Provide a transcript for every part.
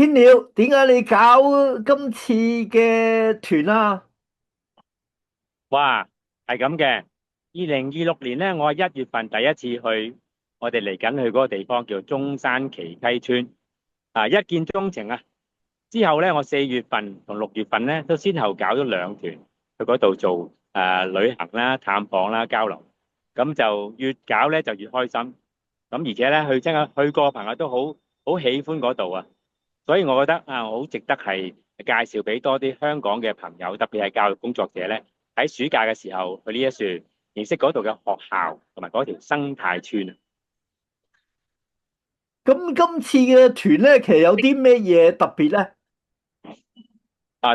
天鳥，點解你搞今次嘅團啊？哇，係咁嘅。2026年咧，我係1月份第一次去，我哋嚟緊去嗰個地方叫中山旗溪村，一見鍾情啊！之後咧，我4月份同6月份咧都先後搞咗2團去嗰度做旅行啦、探訪啦、交流，咁就越搞咧就越開心。咁而且咧真係去過嘅朋友都好喜歡嗰度啊，所以我覺得好值得係介紹俾多啲香港嘅朋友，特別係教育工作者咧，喺暑假嘅時候去呢一處認識嗰度嘅學校同埋嗰條生態村啊。咁今次嘅團咧，其實有啲咩嘢特別咧？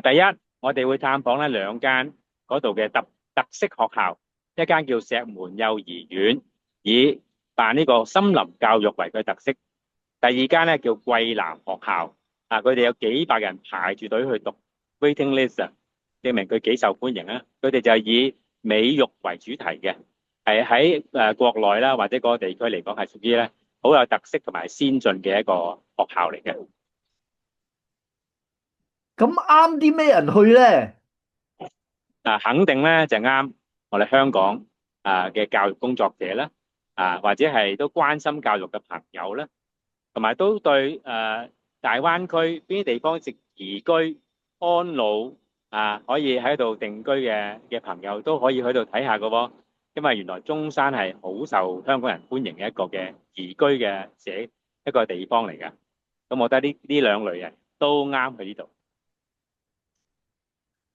第一，我哋會探訪咧2間嗰度嘅特色學校，一間叫石門幼兒園，以辦呢個森林教育為佢特色；第二間咧叫桂南學校，佢哋有幾百人排住隊去讀 waiting list 啊，證明佢幾受歡迎啊。佢哋就係以美育為主題嘅，係喺國內啦或者嗰個地區嚟講係屬於咧好有特色同埋先進嘅一個學校嚟嘅。咁啱啲咩人去咧？肯定咧就啱我哋香港嘅教育工作者啦，或者係都關心教育嘅朋友啦，同埋都對大灣區邊啲地方值宜居安老可以喺度定居嘅朋友都可以喺度睇下嘅喎，因為原來中山係好受香港人歡迎嘅一個嘅宜居嘅一個地方嚟㗎，咁我覺得呢兩類人都啱去呢度。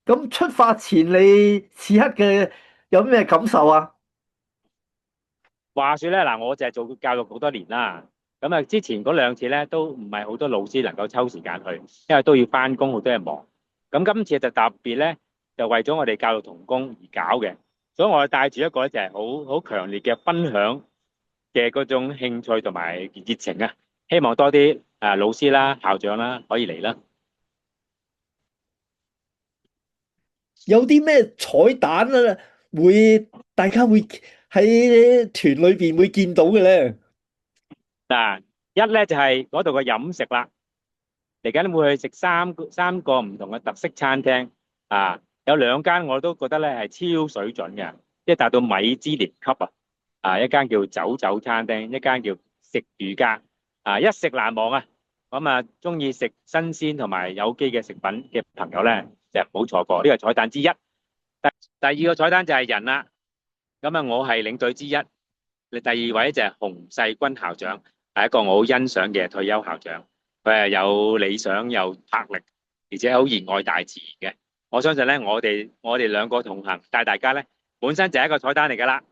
咁出發前你此刻嘅有咩感受啊？話說咧，嗱，我就係做教育好多年啦。咁之前嗰2次咧，都唔係好多老師能夠抽時間去，因為都要翻工，好多人忙。咁今次就特別咧，就為咗我哋教育同工而搞嘅，所以我帶住一個咧就係好強烈嘅分享嘅嗰種興趣同埋熱情啊！希望多啲老師啦、校長啦可以嚟啦。有啲咩彩蛋啊？大家會喺團裏邊會見到嘅咧？嗱，一咧就係嗰度嘅飲食啦。嚟緊會去食三個唔同嘅特色餐廳有2間我都覺得咧係超水準嘅，即係達到米芝蓮級一間叫走走餐廳，一間叫食瑜伽一食難忘啊！咁中意食新鮮同埋有機嘅食品嘅朋友咧，就唔好錯過呢個彩蛋之一。第二個彩蛋就係人啦，咁我係領隊之一，你第二位就係洪世軍校長，係一個我好欣賞嘅退休校長。佢係有理想、有魄力，而且好熱愛大自然嘅。我相信咧，我哋兩個同行帶大家咧，本身就係一個彩蛋嚟噶啦。